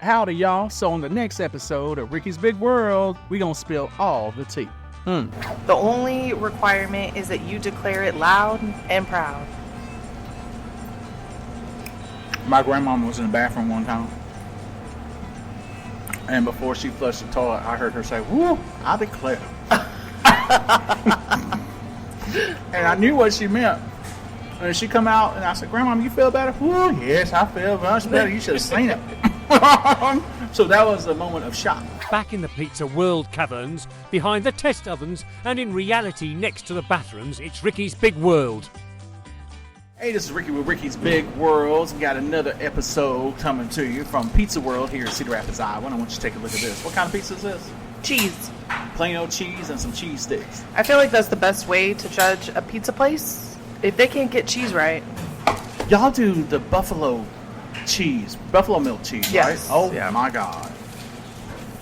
Howdy, y'all. So on the next episode of Ricky's Big World, we gonna spill all the tea. The only requirement is that you declare it loud and proud. My grandmama was in the bathroom one time, and before she flushed the toilet, I heard her say, "Woo, I declare." And I knew what she meant. And she come out, and I said, "Grandma, you feel better?" "Woo, yes, I feel much better. You should have seen it." So that was a moment of shock. Back in the pizza world caverns, behind the test ovens, and in reality next to the bathrooms, it's Ricky's Big World. Hey, this is Ricky with Ricky's Big Worlds. We got another episode coming to you from Pizza World here in Cedar Rapids, Iowa. I want you to take a look at this. What kind of pizza is this? Cheese. Plain old cheese and some cheese sticks. I feel like that's the best way to judge a pizza place. If they can't get cheese right. Y'all do the buffalo milk cheese, Yes. right? Oh, Yeah. my God.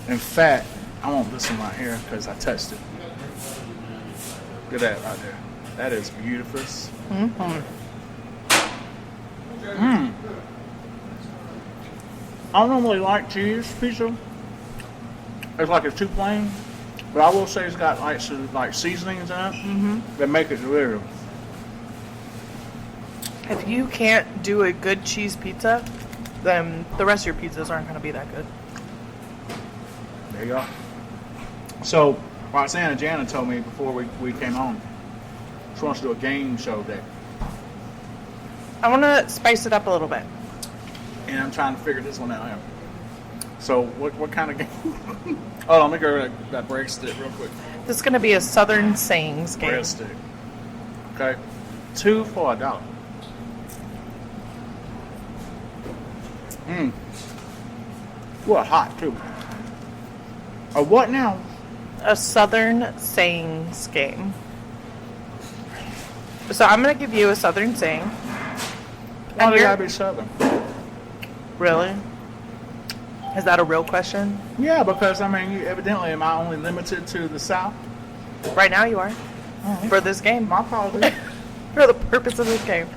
In fact, I want this one right here because I touched it. Look at that right there. That is beautiful. I don't normally like cheese pizza. It's like it's too plain, but I will say it's got like seasonings in it that make it real. If you can't do a good cheese pizza, then the rest of your pizzas aren't going to be that good. There you go. So Roxanna and Jana told me before we came on, she wants to do a game show day. I want to spice it up a little bit. And I'm trying to figure this one out here. So what kind of game? Hold on, let me go with that breadstick real quick. This is going to be a Southern sayings game. Breadstick. Okay. 2 for $1. Well, hot too. A what now? A Southern sayings game. So I'm going to give you a Southern saying. Oh, And they you're- gotta be Southern. Really? Is that a real question? Yeah, because I mean, evidently, am I only limited to the South? Right now you are. Right. For this game. My apologies. For the purpose of this game.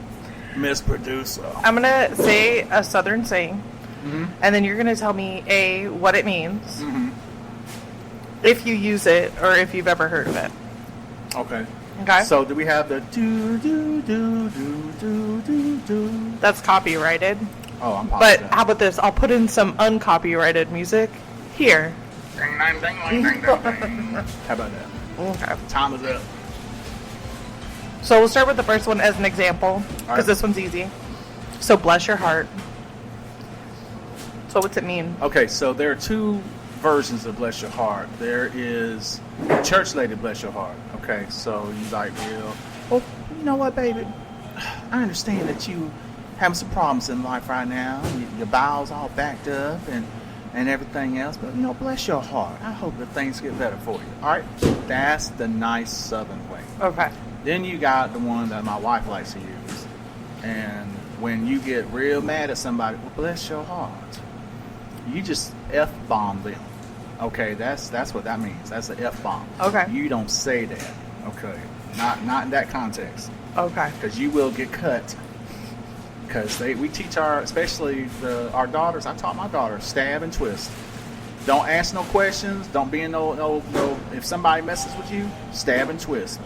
Miss Producer. I'm going to say a Southern saying. And then you're going to tell me, A, what it means. If you use it or if you've ever heard of it. Okay. Okay? So do we have the do do do do do do do? That's copyrighted. Oh, I'm But positive. how about this? I'll put in some uncopyrighted music here. Ding, ding, ding, ding, ding, ding. How about that? Okay. Time is up. So we'll start with the first one as an example, because Alright. this one's easy. So bless your heart. So what's it mean? Okay, so there are two versions of bless your heart. There is church lady bless your heart. Okay, so you like, well, you know what, baby? I understand that you having some problems in life right now. Your bowels all backed up and everything else, but bless your heart. I hope that things get better for you. All right, that's the nice Southern way. Okay. Then you got the one that my wife likes to use, and when you get real mad at somebody, well, bless your heart. You just F-bomb them. Okay, that's what that means. That's an F-bomb. Okay. You don't say that. Okay, not in that context, Okay. because you will get cut. Because we teach especially our daughters. I taught my daughters stab and twist. Don't ask no questions. Don't be in no. If somebody messes with you, stab and twist.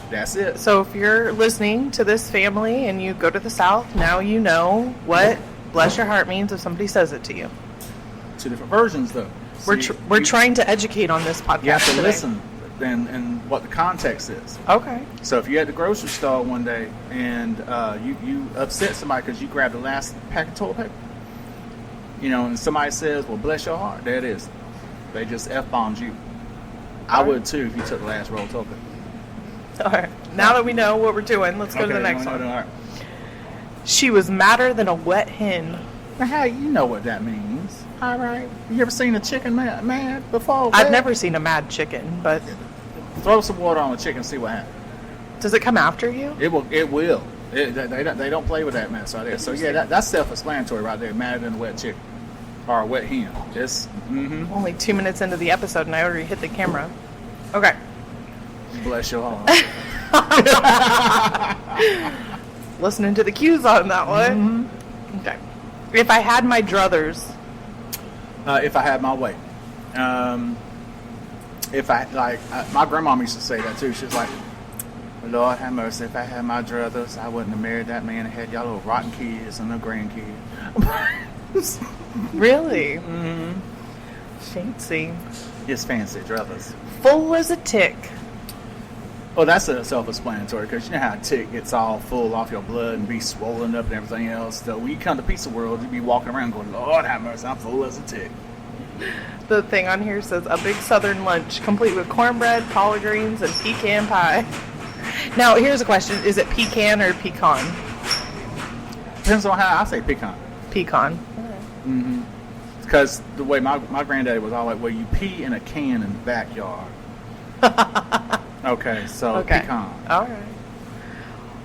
That's it. So if you're listening to this family and you go to the South, now you know what bless your heart means if somebody says it to you. Two different versions though. We're trying to educate on this podcast You have to today. listen and what the context is. Okay. So if you're at the grocery store one day and you upset somebody because you grabbed the last pack of toilet paper, and somebody says, well, bless your heart, there it is. They just F-bombed you. I would too if you took the last roll of toilet paper. All right. Now that we know what we're doing, let's go to the next one. All right. She was madder than a wet hen. Now, how you know what that means? All right. You ever seen a chicken mad before? I've never seen a mad chicken, but Throw some water on the chicken and see what happens. does it come after you? It will. They don't play with that mess right there. So yeah, that's self-explanatory right there. Madder than a wet chicken or a wet hen. It's Only 2 minutes into the episode and I already hit the camera. Okay. bless your heart. Listening to the cues on that one. Okay. If I had my druthers. If I had my way. If I, like, my grandma used to say that too. She was like, Lord have mercy, if I had my druthers, I wouldn't have married that man and had y'all little rotten kids and no grandkids. Really? Mm-hmm. Fancy. It's fancy, druthers. Full as a tick. Well, that's a self-explanatory, because you know how a tick gets all full off your blood and be swollen up and everything else. So when you come to Pizza World, you be walking around going, Lord have mercy, I'm full as a tick. The thing on here says a big southern lunch complete with cornbread, collard greens, and pecan pie. Now, here's a question. Is it pecan or pecan? Depends on how I say pecan. Pecan. Mm-hmm. Because the way my granddaddy was all like, well, you pee in a can in the backyard. Okay, so pecan. All right.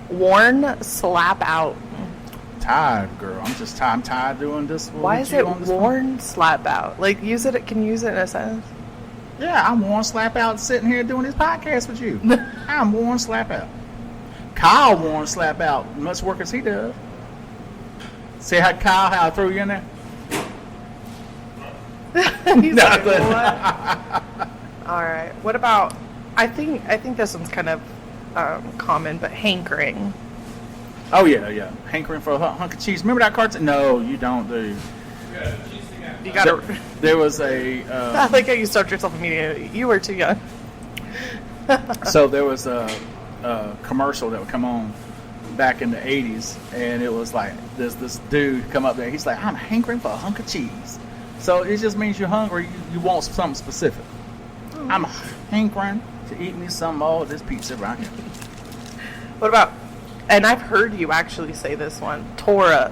Worn slap out. Tired, girl. I'm just tired. I'm tired of doing this. Why is it worn slap out? Like, use it. Can you use it in a sentence? Yeah, I'm worn slap out sitting here doing this podcast with you. I'm worn slap out. Kyle worn slap out. Much work as he does. See how Kyle, how I threw you in there? He's like, what? All right. What about? I think this one's kind of common, but hankering. Oh yeah. Hankering for a hunk of cheese. Remember that cartoon? No, you don't, do you? You got it. There was a. I like how you stopped yourself immediately. You were too young. So there was a commercial that would come on back in the 80s, and it was like this dude come up there. He's like, I'm hankering for a hunk of cheese. So it just means you're hungry. You want something specific. Mm-hmm. I'm hankering to eat me some more of this pizza right here. What about? And I've heard you actually say this one. Tore up.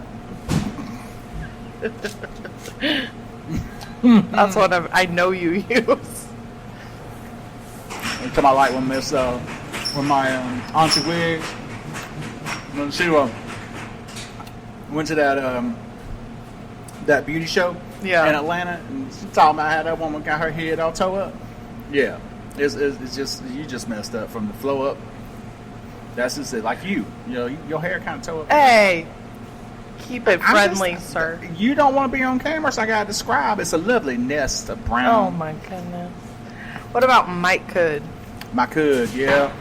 That's what I know you use. Until I like when Miss when my Auntie Wiggs, when she went to that beauty show in Atlanta, and she talking about how that woman got her head all tore up. Yeah, it's just, you just messed up from the flow up. That's just it. Like you know, your hair kind of tore up. Hey, keep it friendly, sir. You don't want to be on camera, so I gotta describe. It's a lovely nest of brown. Oh my goodness. What about Mike could? Mike could, yeah.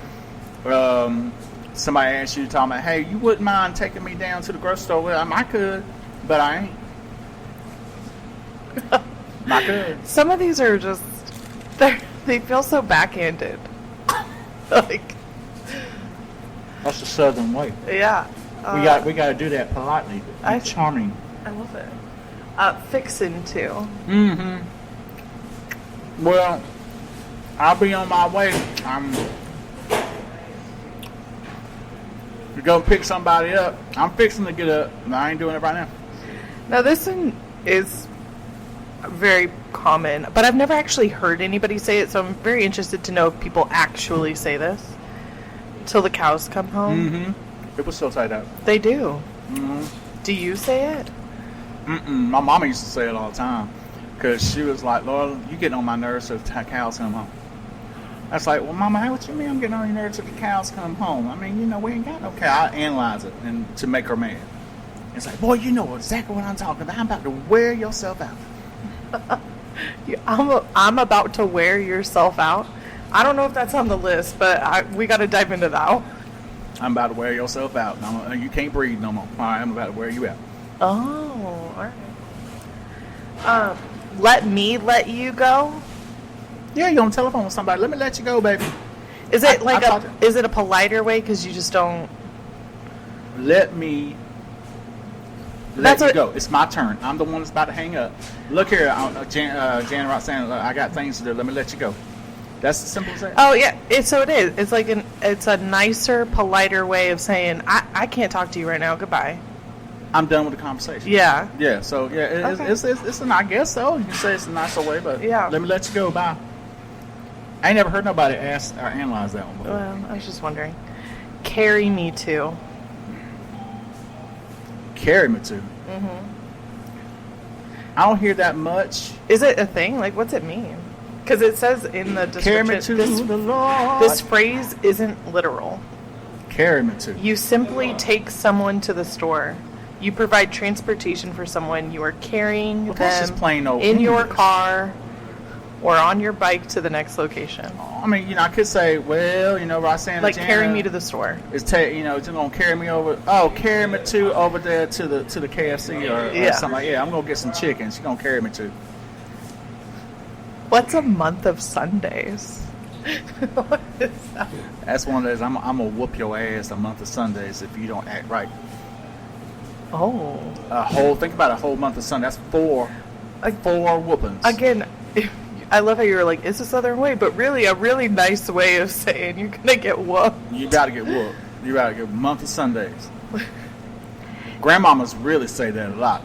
Somebody asked you to talk about, hey, you wouldn't mind taking me down to the grocery store? Well, I could, but I ain't. I could. Some of these are just, they feel so backhanded. Like, that's the Southern way. Yeah. We got to do that politely. Charming. I love it. Fixin' too. Mm-hmm. Well, I'll be on my way. To go pick somebody up. I'm fixing to get up, but I ain't doing it right now. Now this one is very common, but I've never actually heard anybody say it, so I'm very interested to know if people actually say this. Till the cows come home. Mm-hmm. People still say that. They do. Mm-hmm. Do you say it? Mm-mm. My mama used to say it all the time, because she was like, Lord, you getting on my nerves till the cows come home. I was like, well, Mama, what you mean I'm getting on your nerves till the cows come home? I mean, we ain't got no cow. I analyze it and to make her mad. It's like, boy, you know exactly what I'm talking about. I'm about to wear yourself out. I'm about to wear yourself out. I don't know if that's on the list, but we got to dive into that one. I'm about to wear yourself out. You can't breathe no more. All right, I'm about to wear you out. Oh, all right. Let me let you go. Yeah, you're on the telephone with somebody. Let me let you go, baby. Is it is it a politer way? Because you just don't. Let me let you go. It's my turn. I'm the one that's about to hang up. Look here, Jan and Roxanna. I got things to do. Let me let you go. That's as simple as that. Oh yeah, so it is. It's like it's a nicer, politer way of saying I can't talk to you right now. Goodbye. I'm done with the conversation. Yeah. Yeah. So yeah, it's I guess so. You can say it's a nicer way, but yeah. Let me let you go. Bye. I ain't never heard nobody ask or analyze that one before. Well, I was just wondering. Carry me to. Carry me to. Mm-hmm. I don't hear that much. Is it a thing? Like, what's it mean? Because it says in the description, carry me to the Lord. This phrase isn't literal. Carry me to. You simply take someone to the store. You provide transportation for someone. You are carrying that's them just plain old in your English. car or on your bike to the next location. I mean, I could say, well, Roxanna, Like Jana carrying me to the store. is just gonna carry me over. Oh, carry me over there to the KFC or something like. Yeah, I'm gonna get some chicken. She's gonna carry me to. What's a month of Sundays? What is that? That's one of those. I'm gonna whoop your ass a month of Sundays if you don't act right. Oh. Think about a whole month of Sundays. That's four whoopings. Again, I love how you were like, it's a Southern way, but really a really nice way of saying you're going to get whooped. You gotta get whooped. You gotta get a month of Sundays. Grandmamas really say that a lot.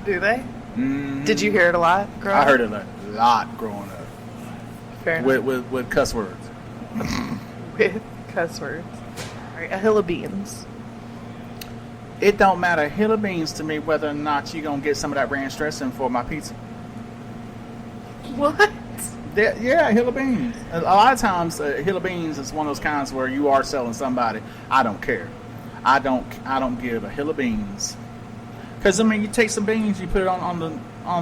Do they? Mm-hmm. Did you hear it a lot growing up? I heard it a lot growing up. Fair enough. With cuss words. With cuss words. All right, a hill of beans. It don't matter a hill of beans to me whether or not you're going to get some of that ranch dressing for my pizza. What? Yeah, a hill of beans. A lot of times, a hill of beans is one of those kinds where you are selling somebody. I don't care. I don't give a hill of beans. Because, you take some beans, you put it on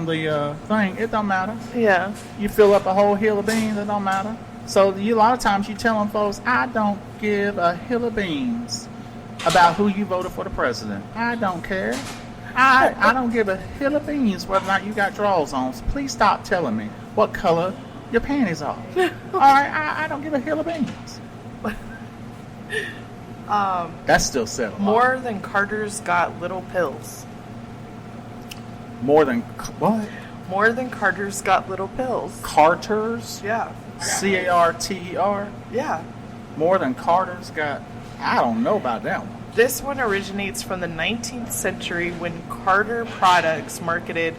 the thing, it don't matter. Yeah. You fill up a whole hill of beans, it don't matter. So, a lot of times you telling folks, I don't give a hill of beans about who you voted for the president. I don't care. I don't give a hill of beans whether or not you got drawers on. So please stop telling me what color your panties are. All right, I don't give a hill of beans. That's still settled. More than Carter's got little pills. More than what? More than Carter's got little pills. Carter's? Yeah. Carter? Yeah. More than Carter's got. I don't know about that one. This one originates from the 19th century when Carter Products marketed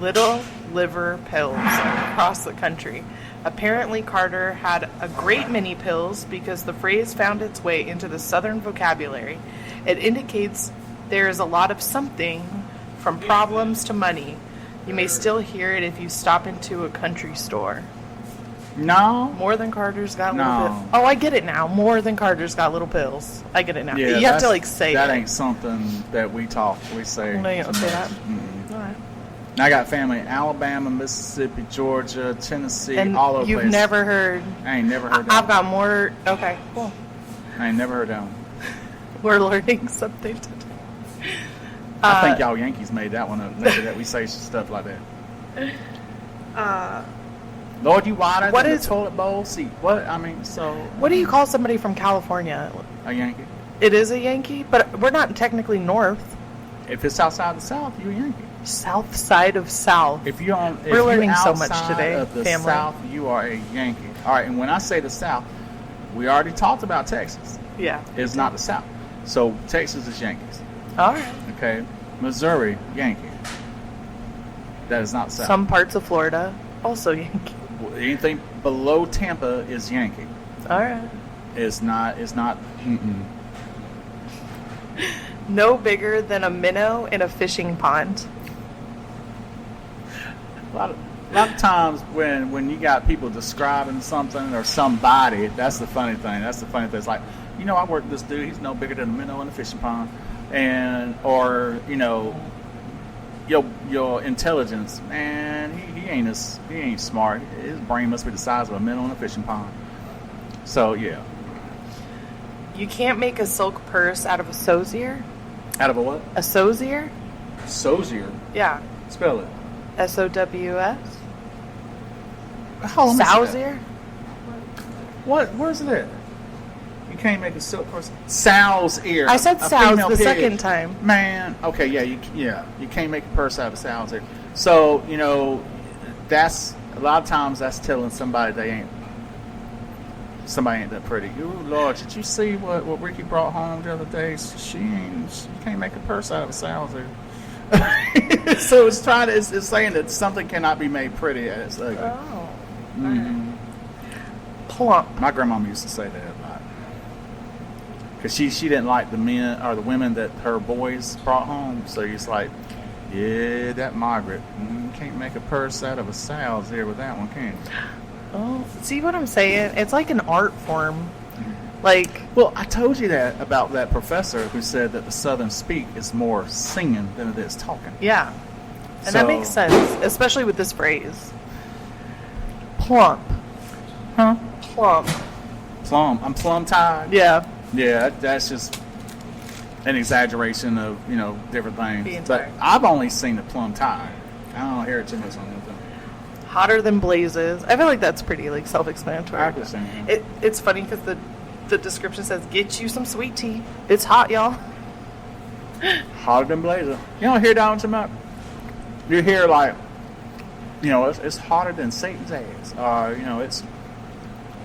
little liver pills across the country. Apparently, Carter had a great many pills because the phrase found its way into the Southern vocabulary. It indicates there is a lot of something, from problems to money. You may still hear it if you stop into a country store. No. More than Carter's got No. little pills. Oh, I get it now. More than Carter's got little pills. I get it now. Yeah, you have to say that it. ain't something that we say. No, you don't too say much. that. Mm-mm. All right. I got family in Alabama, Mississippi, Georgia, Tennessee, And all over the place. you've never heard. I ain't never heard that I've got one. more. Okay, cool. I ain't never heard that one. We're learning something today. I think y'all Yankees made that one up. Maybe that we say stuff like that. Lord, you water What in is- the toilet bowl seat. What? So. What do you call somebody from California? A Yankee. It is a Yankee, but we're not technically north. If it's outside the South, you're a Yankee. South side of South. If you're on, We're learning so much outside today, of the family. South, you are a Yankee. All right, and when I say the South, we already talked about Texas. Yeah. It's not the South. So Texas is Yankees. All right. Okay, Missouri, Yankee. That is not the South. Some parts of Florida, also Yankee. Anything below Tampa is Yankee. All right. It's not. Mm-mm. No bigger than a minnow in a fishing pond. A lot of times when you got people describing something or somebody, that's the funny thing. That's the funny thing. It's like, I work with this dude. He's no bigger than a minnow in a fishing pond, or your intelligence, man. He ain't smart. His brain must be the size of a minnow in a fishing pond. So yeah. You can't make a silk purse out of a sow's ear. Out of a what? A sow's ear? Sozier. Yeah. Spell it. SOWS? Hold on, let me see Sow's that. ear? What? Where's it at? You can't make a silk purse. Sow's ear. I said A sow's female the pig. second time. Man, okay, yeah, you can't make a purse out of a sow's ear. So that's a lot of times that's telling somebody somebody ain't that pretty. Ooh, Lord, did you see what Ricky brought home the other day? You can't make a purse out of a sow's ear. So it's saying that something cannot be made pretty as ugly. Oh. Mhm. Plump. My grandmama used to say that a lot. Because she didn't like the men or the women that her boys brought home. So it's like, yeah, that Margaret, you can't make a purse out of a sow's ear with that one, can you? Oh, see what I'm saying? It's like an art form. Like, Well, I told you that about that professor who said that the Southern speak is more singing than it is talking. yeah. And that makes sense, especially with this phrase. Plump. Huh? Plump. Plum. I'm plum tied. Yeah. Yeah, that's just an exaggeration of, different things. Being But tired. I've only seen the plum tied. I don't hear it too much on anything. Hotter than blazes. I feel like that's pretty, like, self-explanatory. I can see that. It's funny because the description says, get you some sweet tea. It's hot, y'all. Hotter than blazer. You don't hear that one too much. You hear like, it's hotter than Satan's ass.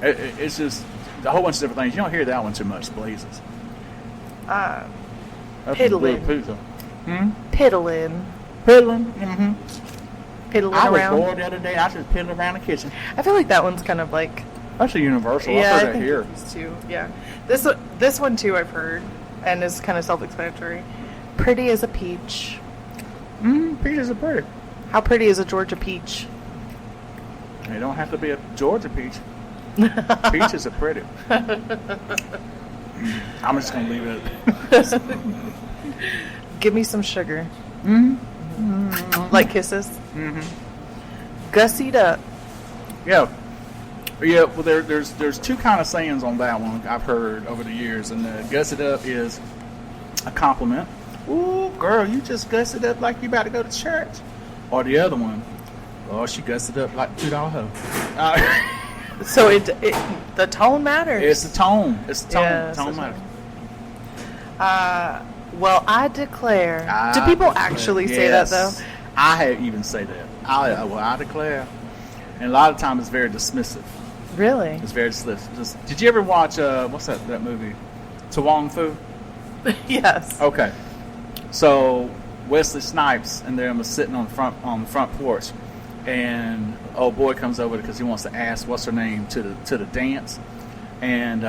It's just a whole bunch of different things. You don't hear that one too much. Blazes. That's Piddling. good pizza. Piddling. Piddling. Mm-hmm. Piddling I was around. bored the other day. I just piddled around the kitchen. I feel like that one's kind of like... That's a universal. Yeah, I've I heard that think here. these two. Yeah. This one, too, I've heard. And is kind of self-explanatory. Pretty as a peach. Peaches are pretty. How pretty is a Georgia peach? They don't have to be a Georgia peach. Peaches are pretty. I'm just gonna leave it. Give me some sugar. Like kisses. Gussied up. Yeah. Well, there's two kind of sayings on that one I've heard over the years, and the gussed up is a compliment. Ooh, girl, you just gussed up like you about to go to church. Or the other one, oh, she gussed up like $2 hoe. So the tone matters. It's the tone. It's the tone. Yeah, it's tone the matters. Well, I declare. Do I people declare. actually say that, though? Yes. I even say that. I declare. And a lot of times it's very dismissive. Really? It's very dismissive. Did you ever watch, what's that movie? Catawampus? Yes. Okay. So Wesley Snipes and them are sitting on the front porch, and old boy comes over because he wants to ask what's her name to the dance, and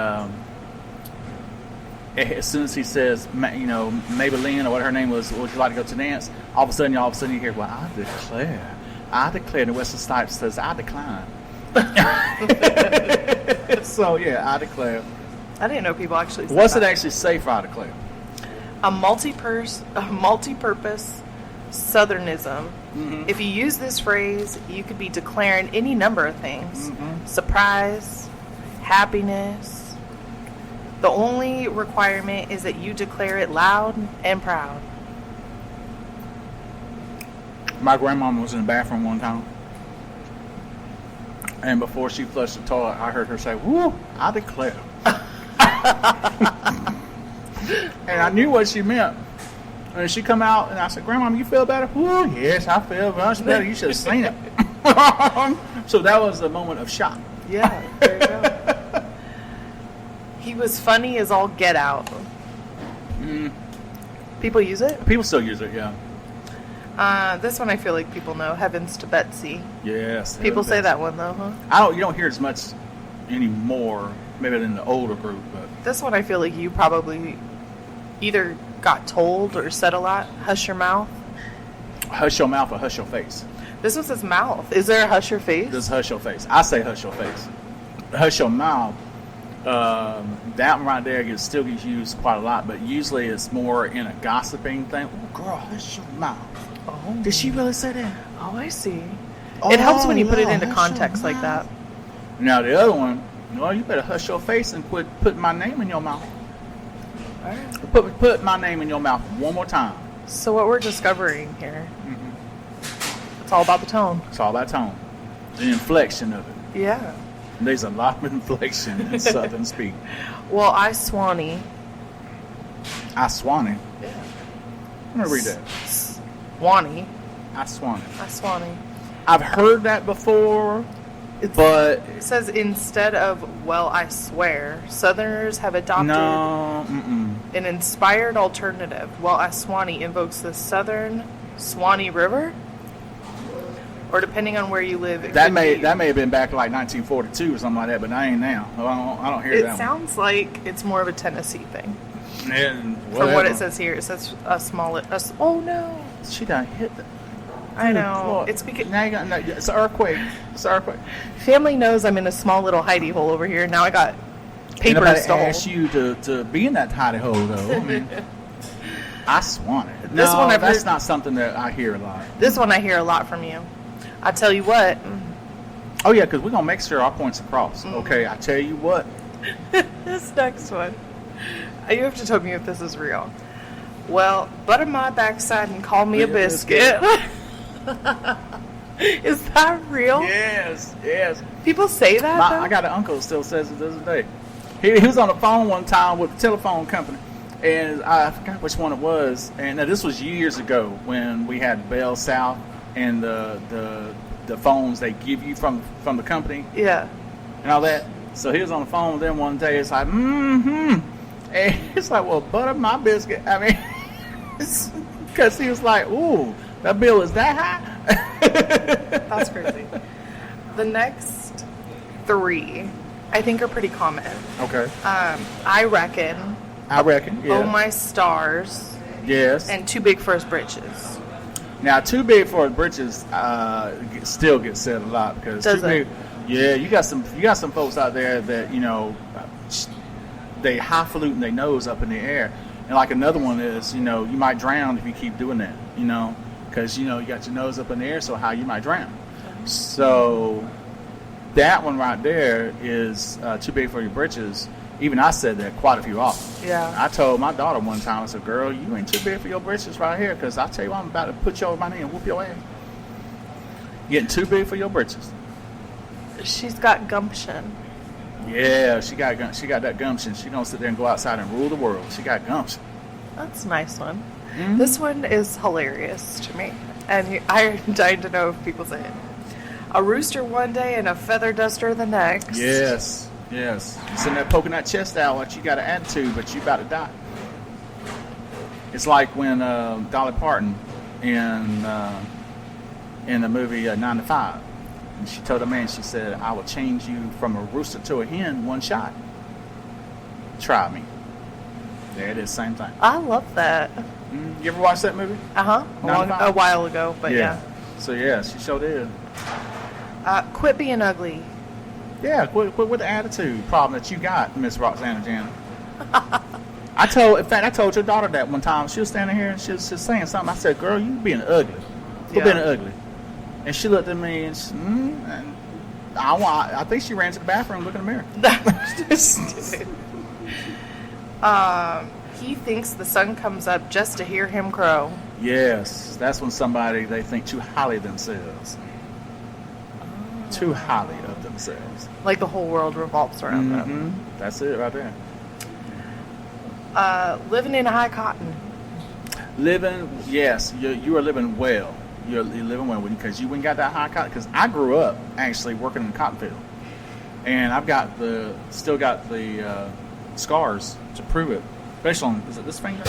as soon as he says, Maybelline or what her name was, would you like to go to the dance? All of a sudden you hear, well, I declare, and Wesley Snipes says, I decline. So yeah, I declare. I didn't know people actually said What's that. it actually say for I declare? A multi-purpose Southernism. If you use this phrase, you could be declaring any number of things. Surprise, happiness. The only requirement is that you declare it loud and proud. My grandmama was in the bathroom one time, and before she flushed the toilet, I heard her say, "Woo, I declare." And I knew what she meant. And she come out, and I said, "Grandma, you feel better?" "Woo, yes, I feel much better. You should have seen it." So that was a moment of shock. Yeah, there you go. He was funny as all get out. People use it? People still use it, yeah. This one I feel like people know. Heavens to Betsy. Yes. People say yes. that one though, huh? You don't hear it as much anymore, maybe in the older group, but This one I feel like you probably either got told or said a lot. Hush your mouth. hush your mouth or hush your face. This one says mouth. Is there a hush your face? Just hush your face. I say hush your face. Hush your mouth. That one right there still gets used quite a lot, but usually it's more in a gossiping thing. Oh, girl, hush your mouth. Oh. Did she really say that? Oh, I see. It helps when you put it into context like that. Now the other one, well, you better hush your face and quit putting my name in your mouth. All right. Put my name in your mouth one more time. So what we're discovering here, it's all about the tone. It's all about tone, the inflection of it. Yeah. There's a lot of inflection in Southern speak. Well, I Swanee. I swanny. Yeah. Let me read that. Swanee. I swanny. I Swanee. I've heard that before, but It says instead of, well, I swear, Southerners have adopted an inspired alternative. Well, I Swanee invokes the Southern Swanee River. Or depending on where you live, it that could may be, have been back in like 1942 or something like that, but I ain't now. I don't hear it that sounds like it's more of a Tennessee thing. one. And From what whatever. it says here, it says a small. Oh no! She done hit the. I know. Lord. It's because Now you got, no, it's an earthquake. It's an earthquake. family knows I'm in a small little hidey hole over here. Now I got Paper Nobody stole. asked you to be in that hidey hole, though. I mean, I swan it. This one I've that's heard- not something that I hear a lot. This one I hear a lot from you. I tell you what. Oh, yeah, because we're going to make sure our points across. Okay, I tell you what. This next one. You have to tell me if this is real. Well, butter my backside and call me a biscuit. Is that real? Yes. People say that, though? I got an uncle who still says it this day. He was on the phone one time with the telephone company, and I forgot which one it was. And this was years ago when we had Bell South and the phones they give you from the company Yeah. and all that. So he was on the phone with them one day. It's like, and it's like, well, butter my biscuit. I mean, because he was like, ooh, that bill is that high. That's crazy. The next 3, I think, are pretty common. Okay. I reckon. Yeah. Oh my stars. Yes. And too big for his britches. Now, too big for his britches still gets said a lot because Does too big. Yeah, you got some folks out there that they highfalutin their nose up in the air, and like another one is you might drown if you keep doing that. Because you got your nose up in the air, so how you might drown. So that one right there is too big for your britches. Even I said that quite a few often. Yeah. I told my daughter one time, I said, girl, you ain't too big for your britches right here, because I tell you what, I'm about to put you over my knee and whoop your ass. Getting too big for your britches. She's got gumption. Yeah, she got that gumption. She gonna sit there and go outside and rule the world. She got gumption. That's a nice one. Mm-hmm. This one is hilarious to me. And I'm dying to know if people say it. A rooster one day and a feather duster the next. Yes. You sitting there poking that chest out like you got an attitude, but you about to die. It's like when Dolly Parton in the movie 9 to 5. And she told the man, she said, I will change you from a rooster to a hen one shot. Try me. There it is, same thing. I love that. You ever watch that movie? Uh-huh. 9 to 5? A while ago, but yeah. So yeah, she sure did. Quit being ugly. Yeah, quit with the attitude problem that you got, Miss Roxanna Janet. I told your daughter that one time. She was standing here and she was just saying something. I said, girl, you being ugly. Quit being ugly. And she looked at me and, and I think she ran to the bathroom looking in the mirror. Stupid. He thinks the sun comes up just to hear him crow. Yes, that's when they think too highly of themselves. Too highly of themselves. Like the whole world revolves around them. That's it right there. Living in high cotton. Living, yes, you are living well. You're living well because you ain't got that high cotton. Because I grew up actually working in the cotton field, and I've still got the scars to prove it. Especially on, is it this finger?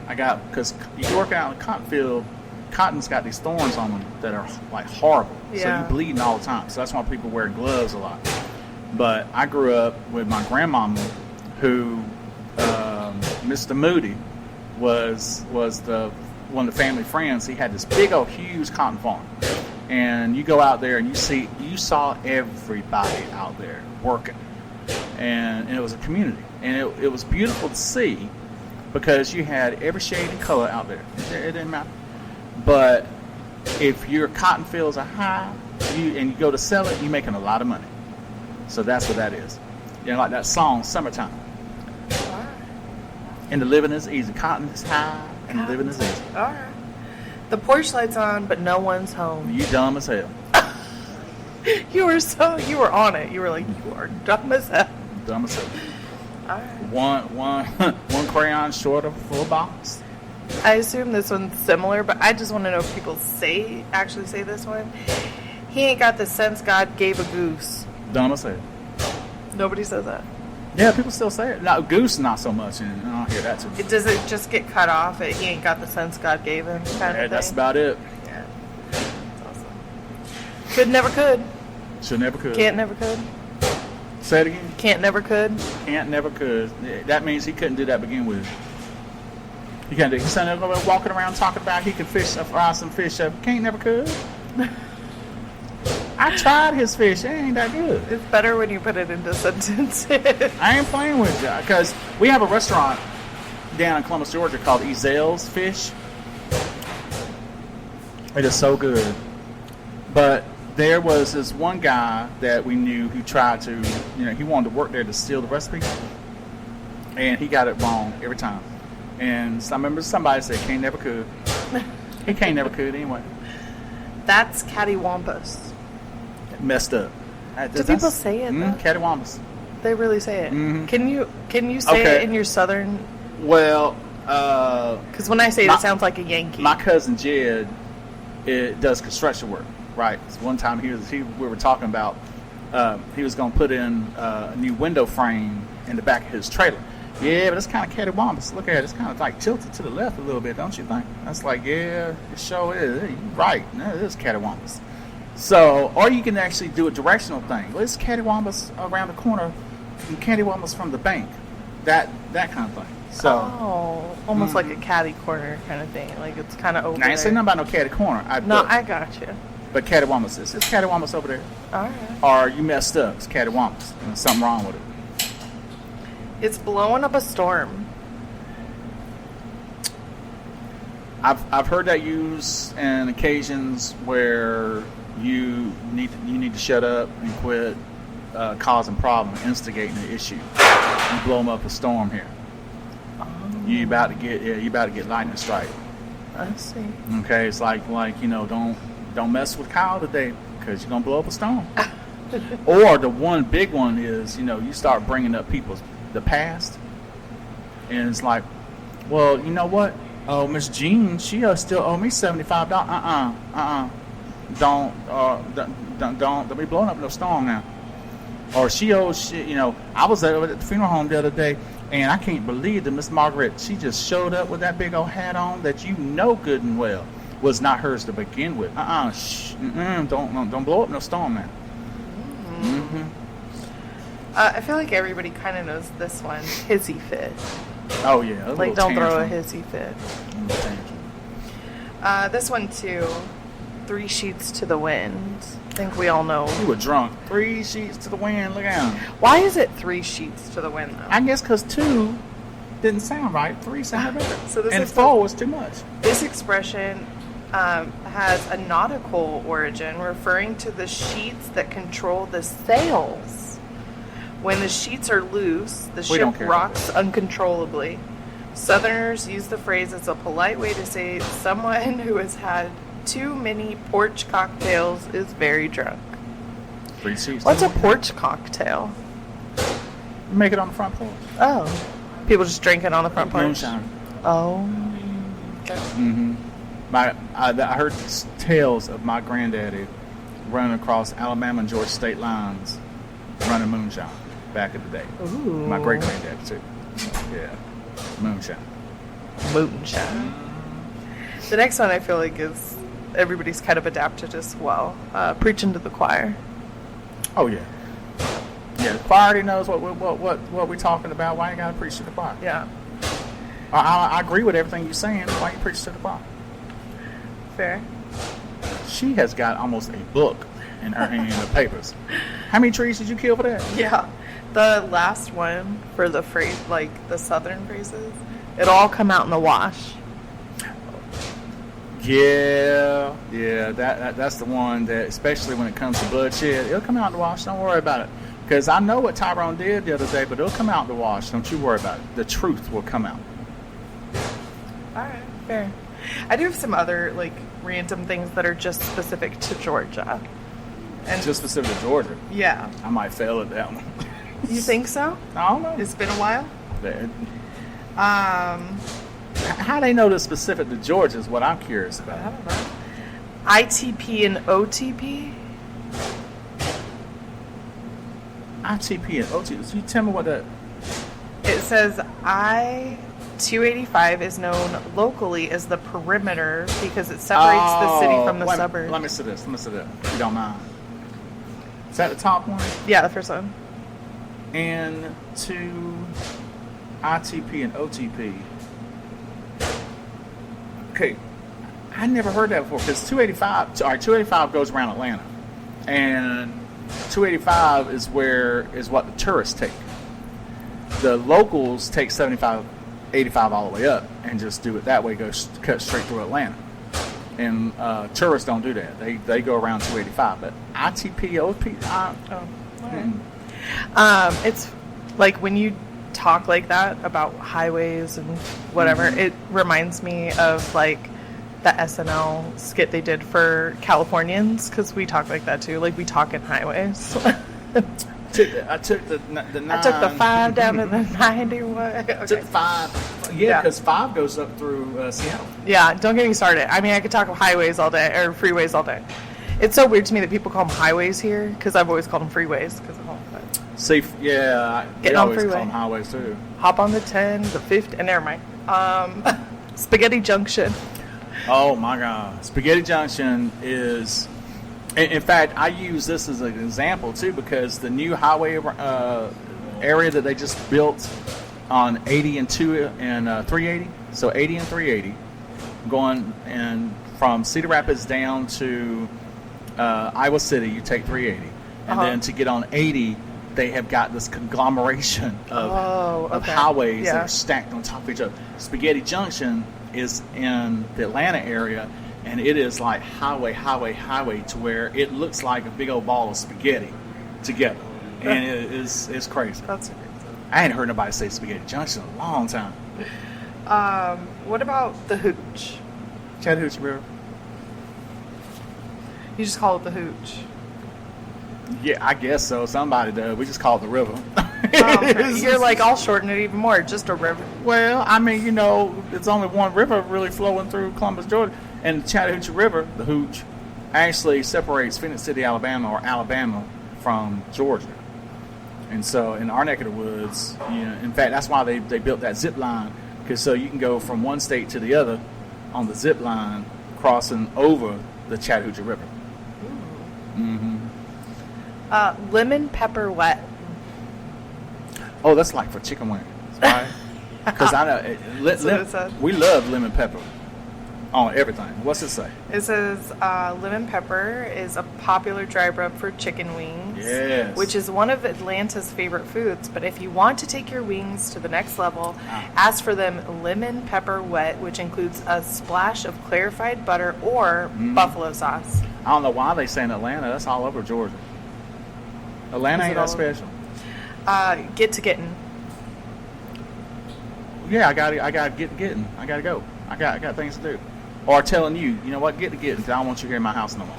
Because you work out in the cotton field, cotton's got these thorns on them that are like horrible. Yeah. So you're bleeding all the time. So that's why people wear gloves a lot. But I grew up with my grandmama, who Mr. Moody was one of the family friends. He had this big old huge cotton farm, and you go out there and you saw everybody out there working, and it was a community, and it was beautiful to see because you had every shade and color out there. It didn't matter. But if your cotton fields are high and you go to sell it, you're making a lot of money. So that's what that is. Like that song, Summertime. And the living is easy. Cotton is high and living is easy. All right. The porch light's on, but no one's home. You dumb as hell. You were on it. You were like, you are dumb as hell. Dumb as hell. All right. One crayon short of a full box. I assume this one's similar, but I just want to know if people actually say this one. He ain't got the sense God gave a goose. Dumb as hell. Nobody says that. Yeah, people still say it. Now, goose, not so much, and I don't hear that too much. Does it just get cut off at he ain't got the sense God gave him kind of thing? That's about it. Yeah. That's awesome. Could, never could. Should, never could. Can't, never could. Say it again. Can't, never could. Can't, never could. That means he couldn't do that to begin with. He can't do it. He's walking around talking about he could fry some fish up. Can't, never could. I I tried his fish. It ain't that good. It's better when you put it into sentences. I ain't playing with you because we have a restaurant down in Columbus, Georgia called Ezel's Fish. It is so good. But there was this one guy that we knew who tried to, he wanted to work there to steal the recipe. And he got it wrong every time. And I remember somebody said, can't never could. He can't never could anyway. That's Catawampus. Messed up. Do people say it, though? Catawampus. They really say it. Mm-hmm. Can you say it in your southern? Well, because when I say it sounds like a Yankee. My cousin Jed does construction work, right? So one time we were talking about he was going to put in a new window frame in the back of his trailer. Yeah, but it's kind of Catawampus. Look at it. It's kind of like tilted to the left a little bit, don't you think? That's like, yeah, it sure is. You're right. No, it is Catawampus. So, or you can actually do a directional thing. Well, it's Catawampus around the corner and Catawampus from the bank. That kind of thing. So, almost like a catty corner kind of thing. Like it's kind of over now, I ain't saying nothing about no catty corner. I got you. But Catawampus is. It's Catawampus over there. All right. Or you messed up. It's Catawampus. There's something wrong with it. It's blowing up a storm. I've heard that used in occasions where you need to shut up and quit causing problems, instigating the issue. You blow them up a storm here. You about to get lightning strike. I see. Okay, it's like don't mess with Kyle today because you're gonna blow up a storm. Or the one big one is you start bringing up the past, and it's like, well, you know what? Oh, Miss Jean, she still owe me $75. Don't be blowing up no storm now. Or she owes I was at the funeral home the other day, and I can't believe that Miss Margaret, she just showed up with that big old hat on that good and well was not hers to begin with. Don't blow up no storm now. Mm-hmm. I feel like everybody kind of knows this one. Hissy fit. Oh yeah. Like don't throw a hissy fit. This one too. 3 sheets to the wind. I think we all know. You were drunk. 3 sheets to the wind. Look out. Why is it 3 sheets to the wind though? I guess because 2 didn't sound right. 3 sounded better. So 4 was too much. This expression has a nautical origin, referring to the sheets that control the sails. When the sheets are loose, the ship rocks uncontrollably. Southerners use the phrase as a polite way to say someone who has had too many porch cocktails is very drunk. 3 sheets. What's a porch cocktail? Make it on the front porch. Oh. People just drink it on the front porch? Moonshine. Oh. Okay. Mm-hmm. I heard tales of my granddaddy running across Alabama and Georgia state lines running moonshine back in the day. Ooh. My great granddaddy too. Yeah. Moonshine. The next one I feel like is everybody's kind of adapted as well. Preaching to the choir. Oh yeah. Yeah, the choir already knows what we're talking about. Why you gotta preach to the choir? Yeah. I agree with everything you're saying. Why you preach to the choir? Fair. She has got almost a book in her hand of papers. How many trees did you kill for that? Yeah. The last one for the phrase, like the southern phrases, it all come out in the wash. Yeah, that's the one that, especially when it comes to bloodshed, it'll come out in the wash. Don't worry about it. Because I know what Tyrone did the other day, but it'll come out in the wash. Don't you worry about it. The truth will come out. All right, fair. I do have some other random things that are just specific to Georgia. And just specific to Georgia? Yeah. I might fail at that one. You think so? I don't know. It's been a while? How they know this specific to Georgia is what I'm curious about. I don't know. ITP and OTP? ITP and OTP. So you tell me what that... It says I-285 is known locally as the perimeter because it separates the city from the suburbs. Let me see this. If you don't mind. Is that the top one? Yeah, the first one. And to ITP and OTP. Okay, I never heard that before because 285 goes around Atlanta, And 285 is what the tourists take. The locals take 75, 85 all the way up and just do it that way, cut straight through Atlanta. And tourists don't do that. They go around 285. But ITP, OTP, it's like when you talk like that about highways and whatever, it reminds me of like the SNL skit they did for Californians, because we talk like that too. Like we talk in highways. I took the 9. I took the 5 down to the 91. Okay. Took the 5. Yeah, because 5 goes up through Seattle. Yeah, don't get me started. I mean, I could talk of highways all day, or freeways all day. It's so weird to me that people call them highways here, because I've always called them freeways. Because See, yeah, Getting we on always freeway. call them highways too. hop on the 10, the 50, and never mind. Spaghetti Junction. Oh my God, Spaghetti Junction is. In fact, I use this as an example too, because the new highway area that they just built on 80 and 2 and 380, so 80 and 380, going and from Cedar Rapids down to Iowa City, you take 380, and then to get on 80, they have got this conglomeration of highways that are stacked on top of each other. Spaghetti Junction is in the Atlanta area, and it is like highway to where it looks like a big old ball of spaghetti together, and it's crazy. That's I ain't heard nobody say Spaghetti Junction in a long time. what about the Hooch? Chattahoochee River. You just call it the Hooch. Yeah, I guess so. Somebody does. We just call it the river. You're like, I'll shorten it even more. Just a river. Well, I mean, you know, it's only one river really flowing through Columbus, Georgia. And the Chattahoochee River, the Hooch, actually separates Phoenix City, Alabama, or Alabama from Georgia. And so in our neck of the woods, you know, in fact, that's why they built that zip line, because so you can go from one state to the other on the zip line crossing over the Chattahoochee River. Mm-hmm. Lemon pepper wet. Oh, that's like for chicken wings, right? Because I know we love lemon pepper on everything. What's it say? It says lemon pepper is a popular dry rub for chicken wings, yes, which is one of Atlanta's favorite foods. But if you want to take your wings to the next level, ask for them lemon pepper wet, which includes a splash of clarified butter or buffalo sauce. I don't know why they say in Atlanta. That's all over Georgia. Atlanta ain't that special. Get to getting. Yeah, I gotta getting. I gotta go. I got things to do. Or telling you, you know what, get to getting, because I don't want you here in my house no more.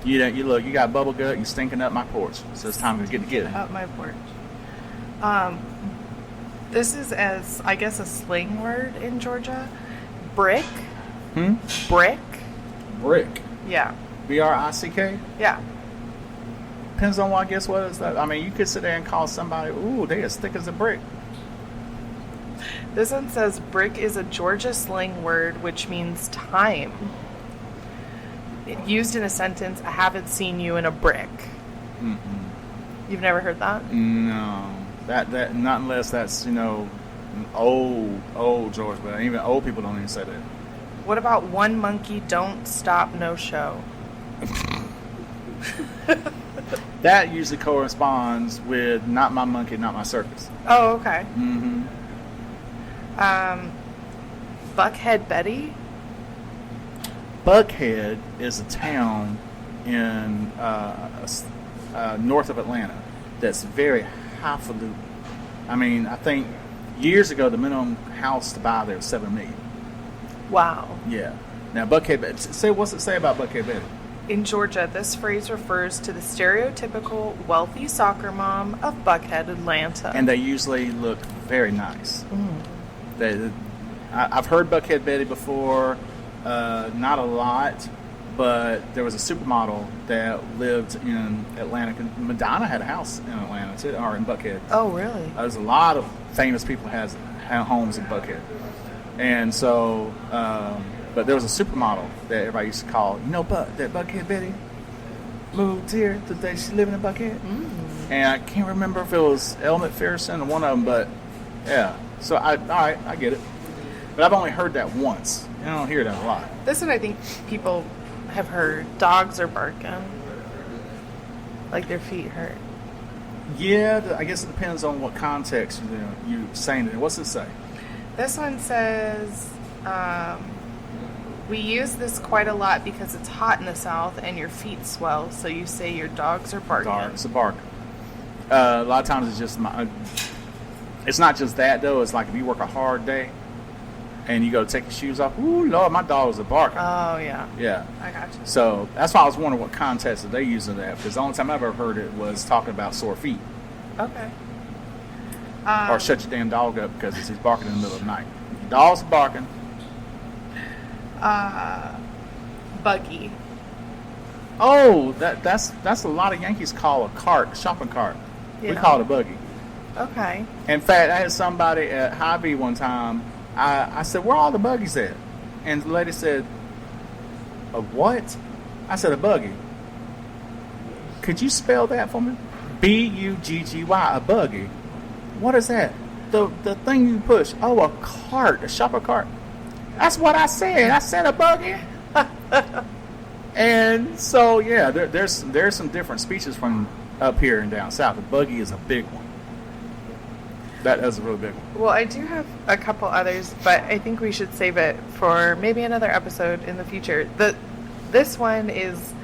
You look, you got bubble gut, you stinking up my porch, so it's time to get to getting. Up my porch. This is, as I guess, a slang word in Georgia. Brick. Brick. Brick. Yeah. BRICK. Yeah. Depends on what, I guess, what is that? I mean, you could sit there and call somebody, ooh, they as thick as a brick. This one says brick is a Georgia slang word which means time. Used in a sentence, I haven't seen you in a brick. Mm-mm. You've never heard that? No. That not unless that's, you know, old Georgia, but even old people don't even say that. What about one monkey, don't stop, no show? That usually corresponds with not my monkey, not my circus. Oh, okay. Mm-hmm. Buckhead Betty? Buckhead is a town in north of Atlanta that's very highfalutin. I mean, I think years ago the minimum house to buy there was $7 million. Wow. Yeah. Now Buckhead Betty. What's it say about Buckhead Betty? In Georgia, this phrase refers to the stereotypical wealthy soccer mom of Buckhead, Atlanta. And they usually look very nice. I've heard Buckhead Betty before, not a lot, but there was a supermodel that lived in Atlanta. Madonna had a house in Atlanta too, or in Buckhead. Oh, really? There's a lot of famous people have homes in Buckhead, and so. But there was a supermodel that everybody used to call, you know, that Buckhead Betty moved here today. She's living in Buckhead. Mm-hmm. And I can't remember if it was Elle McPherson or one of them, but yeah. So all right, I get it. But I've only heard that once. I don't hear that a lot. This one I think people have heard. Dogs are barking. Like their feet hurt. Yeah, I guess it depends on what context you're saying it in. What's it say? This one says, we use this quite a lot because it's hot in the South and your feet swell, so you say your dogs are barking. It's a bark. A lot of times it's just it's not just that though. It's like if you work a hard day and you go to take your shoes off. Ooh, Lord, my dogs are barking. Oh yeah. Yeah. I got you. So that's why I was wondering what context are they using that, because the only time I've ever heard it was talking about sore feet. Okay. Or shut your damn dog up because he's barking in the middle of the night. Your dog's barking. Buggy. Oh, that's a lot of Yankees call a cart, a shopping cart. We Yeah. call it a buggy. Okay. In fact, I had somebody at Hy-Vee one time. I said, "Where are all the buggies at?" And the lady said, "A what?" I said, "A buggy." Could you spell that for me? Bugggy, a buggy. What is that? The thing you push. Oh, a cart, a shopper cart. That's what I said. I said a buggy. And so yeah, there's some different speeches from up here and down south. A buggy is a big one. That is a really big one. Well, I do have a couple others, but I think we should save it for maybe another episode in the future. This one is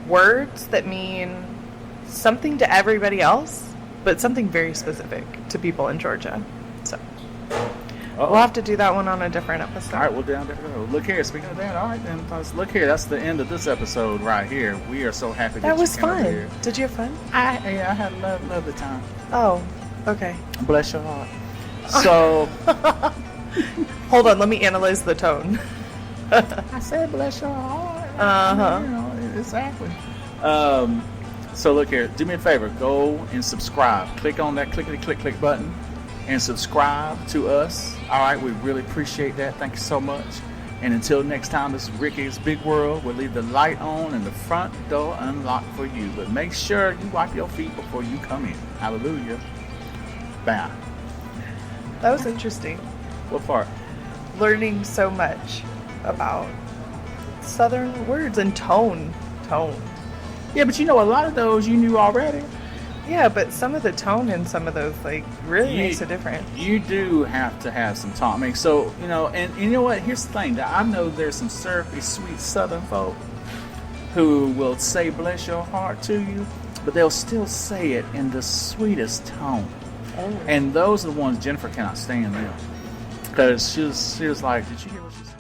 words that mean something to everybody else, but something very specific to people in Georgia. So we'll have to do that one on a different episode. All right, well, down there. Look here. Speaking of that, all right, then let's look here. That's the end of this episode right here. We are so happy That was you came over fun. here. Did you have fun? I had a lovely time. Oh, okay. Bless your heart. So, Hold on, let me analyze the tone. I said bless your heart. Uh-huh. You know, exactly. So look here. Do me a favor. Go and subscribe. Click on that click button and subscribe to us. All right, we really appreciate that. Thank you so much. And until next time, this is Ricky's Big World. We'll leave the light on and the front door unlocked for you. But make sure you wipe your feet before you come in. Hallelujah. Bam. That was interesting. What part? Learning so much about Southern words and tone. Yeah, but you know, a lot of those you knew already. Yeah, but some of the tone in some of those really makes a difference. You do have to have some tone. I mean, so, you know, and you know what? Here's the thing. I know there's some syrupy, sweet Southern folk who will say bless your heart to you, but they'll still say it in the sweetest tone. Oh. And those are the ones Jennifer cannot stand them. Because she was like, did you hear what she said?